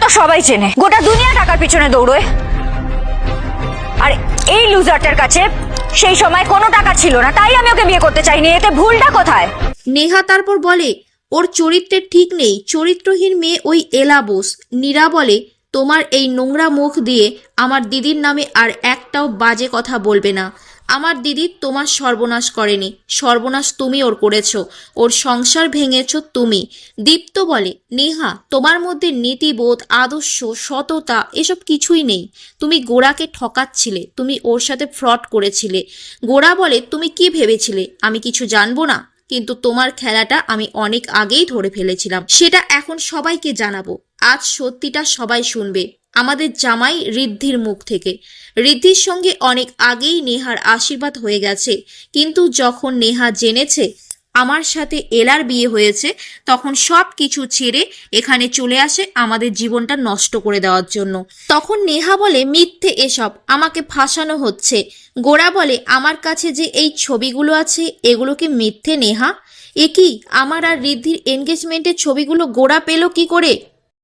তো সবাই চেনে, গোটা দুনিয়া টাকার পিছনে দৌড়োয়। আর এই লুজারটার কাছে সেই সময় কোনো টাকা ছিল না, তাই আমি ওকে বিয়ে করতে চাইনি। এতে ভুলটা কোথায়? নেহা তারপর বলে, ওর চরিত্রের ঠিক নেই, চরিত্রহীন মেয়ে ওই এলা বোস। নীরা বলে, তোমার এই নোংরা মুখ দিয়ে আমার দিদির নামে আর একটাও বাজে কথা বলবে না। আমার দিদি তোমার সর্বনাশ করেনি, সর্বনাশ তুমি ওর করেছো, ওর সংসার ভেঙেছো তুমি। দীপ্ত বলে, নেহা তোমার মধ্যে নীতিবোধ, আদর্শ, সততা এসব কিছুই নেই। তুমি গোড়াকে ঠকাচ্ছিলে, তুমি ওর সাথে ফ্রড করেছিলে। গোড়া বলে, তুমি কি ভেবেছিলে আমি কিছু জানবো না? কিন্তু তোমার খেলাটা আমি অনেক আগেই ধরে ফেলেছিলাম, সেটা এখন সবাইকে জানাবো। আজ সত্যিটা সবাই শুনবে, আমাদের জামাই ঋদ্ধির মুখ থেকে। ঋদ্ধির সঙ্গে অনেক আগেই নেহার আশীর্বাদ হয়ে গেছে, কিন্তু যখন নেহা জেনেছে আমার সাথে এলার বিয়ে হয়েছে, তখন সব কিছু ছেড়ে এখানে চলে আসে আমাদের জীবনটা নষ্ট করে দেওয়ার জন্য। তখন নেহা বলে, মিথ্যে এসব, আমাকে ফাঁসানো হচ্ছে। গোরা বলে, আমার কাছে যে এই ছবিগুলো আছে এগুলো কি মিথ্যে নেহা? এ কি, আমার আর ঋদ্ধির এনগেজমেন্টের ছবিগুলো গোরা পেল কি করে?